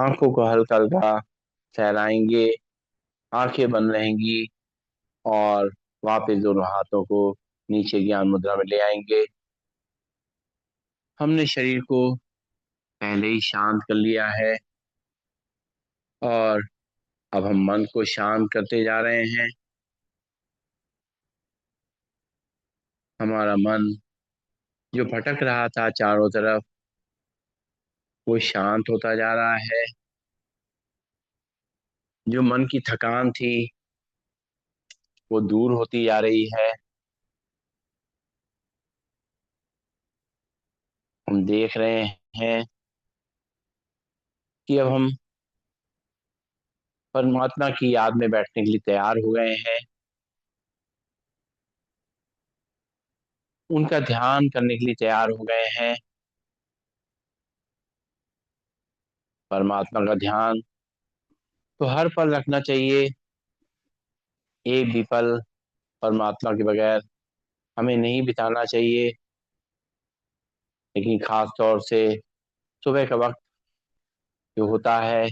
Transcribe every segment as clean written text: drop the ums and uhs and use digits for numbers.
आंखों को हल्का हल्का सहलाएंगे, आंखें बंद रहेंगी और वापस दोनों हाथों को नीचे ज्ञान मुद्रा में ले आएंगे। हमने शरीर को पहले ही शांत कर लिया है और अब हम मन को शांत करते जा रहे हैं। हमारा मन जो भटक रहा था चारों तरफ, वो शांत होता जा रहा है। जो मन की थकान थी वो दूर होती जा रही है। हम देख रहे हैं कि अब हम परमात्मा की याद में बैठने के लिए तैयार हो गए हैं। उनका ध्यान करने के लिए तैयार हो गए हैं। परमात्मा का ध्यान तो हर पल रखना चाहिए। एक भी पल परमात्मा के बगैर हमें नहीं बिताना चाहिए। लेकिन खास तौर से सुबह का वक्त जो होता है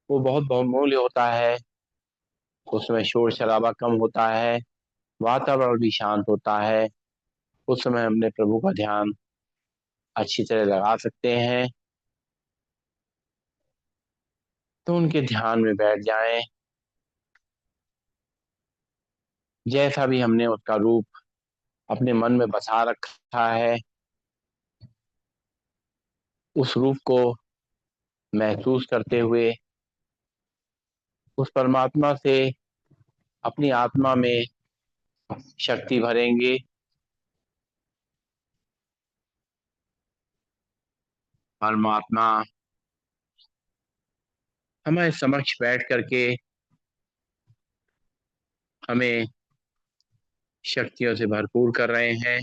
वो बहुत बहुमूल्य होता है। उसमें शोर शराबा कम होता है, वातावरण भी शांत होता है। उस समय हमने प्रभु का ध्यान अच्छी तरह लगा सकते हैं। तो उनके ध्यान में बैठ जाएं। जैसा भी हमने उसका रूप अपने मन में बसा रखा है, उस रूप को महसूस करते हुए उस परमात्मा से अपनी आत्मा में शक्ति भरेंगे। परमात्मा हमारे समक्ष बैठ करके हमें शक्तियों से भरपूर कर रहे हैं।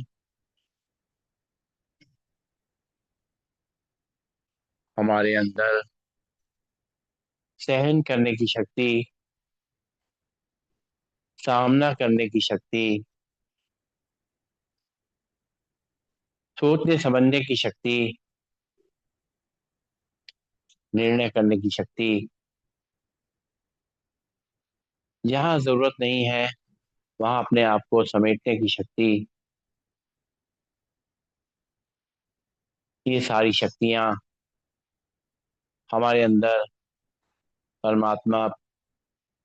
हमारे अंदर सहन करने की शक्ति, सामना करने की शक्ति, सोचने समझने की शक्ति, निर्णय करने की शक्ति, जहाँ जरूरत नहीं है वहां अपने आप को समेटने की शक्ति, ये सारी शक्तियां हमारे अंदर परमात्मा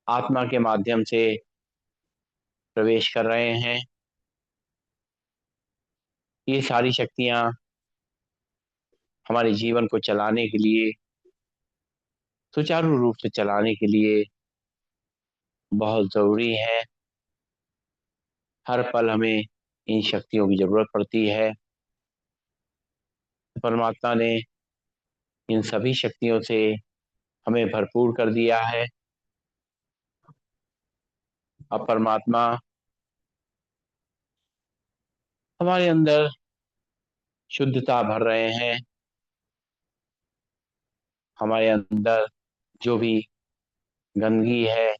आत्मा के माध्यम से प्रवेश कर रहे हैं। ये सारी शक्तियां हमारे जीवन को चलाने के लिए, सुचारू रूप से चलाने के लिए बहुत जरूरी है। हर पल हमें इन शक्तियों की जरूरत पड़ती है। परमात्मा ने इन सभी शक्तियों से हमें भरपूर कर दिया है। अब परमात्मा हमारे अंदर शुद्धता भर रहे हैं। हमारे अंदर जो भी गंदगी है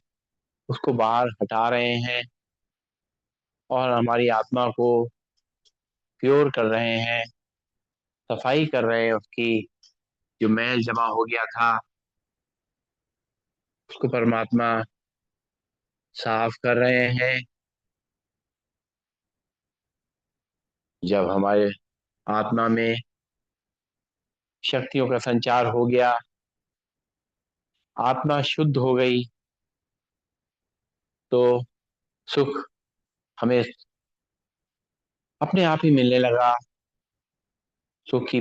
उसको बाहर हटा रहे हैं और हमारी आत्मा को प्योर कर रहे हैं, सफाई कर रहे हैं। उसकी जो मैल जमा हो गया था उसको परमात्मा साफ कर रहे हैं। जब हमारे आत्मा में शक्तियों का संचार हो गया, आत्मा शुद्ध हो गई, तो सुख हमें अपने आप ही मिलने लगा। सुख की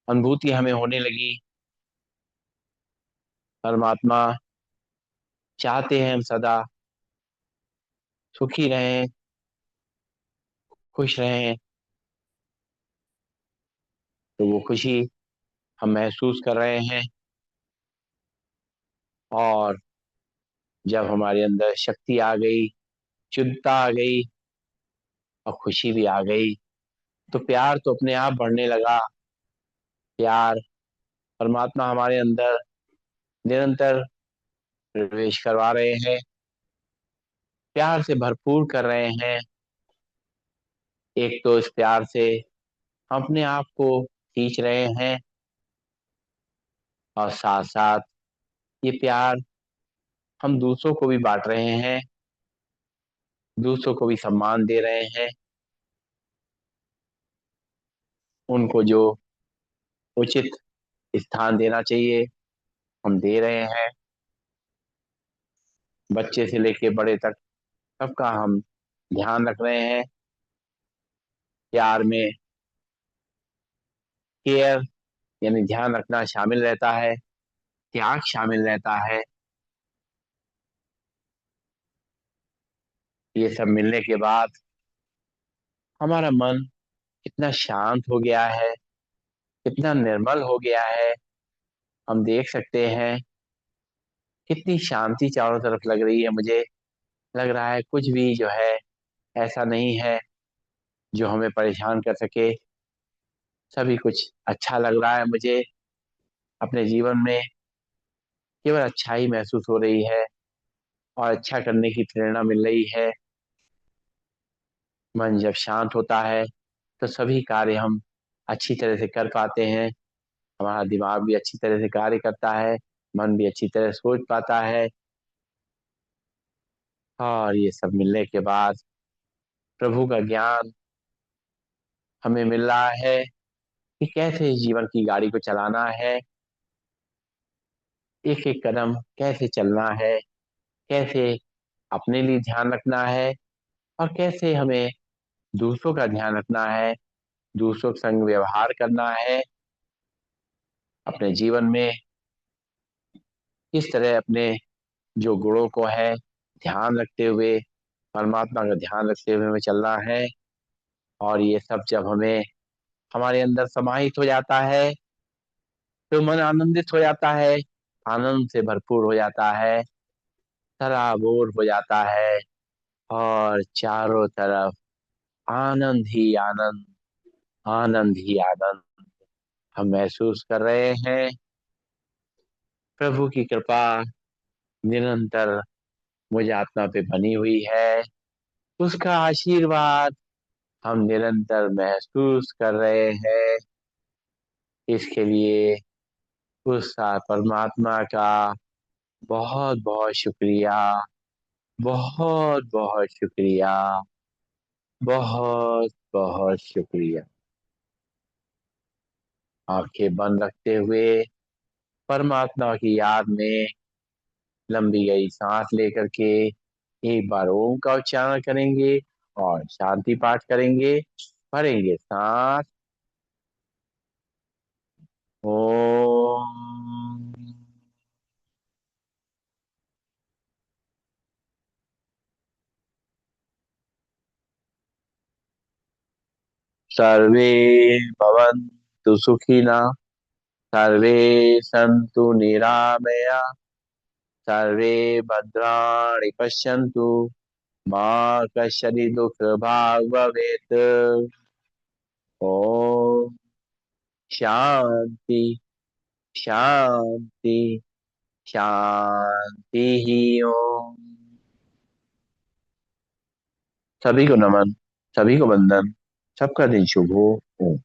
अनुभूति हमें होने लगी। परमात्मा चाहते हैं हम सदा सुखी रहें, खुश रहें। तो वो खुशी हम महसूस कर रहे हैं। और जब हमारे अंदर शक्ति आ गई, शुद्धता आ गई और खुशी भी आ गई, तो प्यार तो अपने आप बढ़ने लगा। प्यार परमात्मा हमारे अंदर निरंतर प्रवेश करवा रहे हैं, प्यार से भरपूर कर रहे हैं। एक तो इस प्यार से हम अपने आप को खींच रहे हैं और साथ साथ ये प्यार हम दूसरों को भी बांट रहे हैं, दूसरों को भी सम्मान दे रहे हैं। उनको जो उचित स्थान देना चाहिए हम दे रहे हैं। बच्चे से लेके बड़े तक सबका हम ध्यान रख रहे हैं। प्यार में केयर यानी ध्यान रखना शामिल रहता है, त्याग शामिल रहता है। ये सब मिलने के बाद हमारा मन कितना शांत हो गया है, कितना निर्मल हो गया है। हम देख सकते हैं कितनी शांति चारों तरफ लग रही है। मुझे लग रहा है कुछ भी जो है ऐसा नहीं है जो हमें परेशान कर सके। सभी कुछ अच्छा लग रहा है मुझे। अपने जीवन में केवल अच्छाई महसूस हो रही है और अच्छा करने की प्रेरणा मिल रही है। मन जब शांत होता है तो सभी कार्य हम अच्छी तरह से कर पाते हैं। हमारा दिमाग भी अच्छी तरह से कार्य करता है, मन भी अच्छी तरह सोच पाता है। और ये सब मिलने के बाद प्रभु का ज्ञान हमें मिल रहा है कि कैसे जीवन की गाड़ी को चलाना है, एक एक कदम कैसे चलना है, कैसे अपने लिए ध्यान रखना है और कैसे हमें दूसरों का ध्यान रखना है, दूसरों के संग व्यवहार करना है। अपने जीवन में किस तरह अपने जो गुणों को है ध्यान रखते हुए, परमात्मा का ध्यान रखते हुए हमें चलना है। और ये सब जब हमें हमारे अंदर समाहित हो जाता है तो मन आनंदित हो जाता है, आनंद से भरपूर हो जाता है, सराबोर हो जाता है और चारों तरफ आनंद ही आनंद, आनंद ही आनंद हम महसूस कर रहे हैं। प्रभु की कृपा निरंतर मुझ आत्मा पे बनी हुई है, उसका आशीर्वाद हम निरंतर महसूस कर रहे हैं। इसके लिए उस परमात्मा का बहुत बहुत शुक्रिया, बहुत बहुत शुक्रिया, बहुत बहुत शुक्रिया। आंखें बंद रखते हुए परमात्मा की याद में लंबी गई सांस लेकर के एक बार ओम का उच्चारण करेंगे और शांति पाठ करेंगे। भरेंगे सांस। ओम। सर्वे भवन्तु सुखिनः, सर्वे सन्तु निरामया, सर्वे भद्राणि पश्यन्तु, मा कश्चित् दुःखभाग् भवेत्। ओम शांति, शांति, शांति ही ओम। सभी को नमन, सभी को वंदन, सबका दिन शुभ हो। ओम।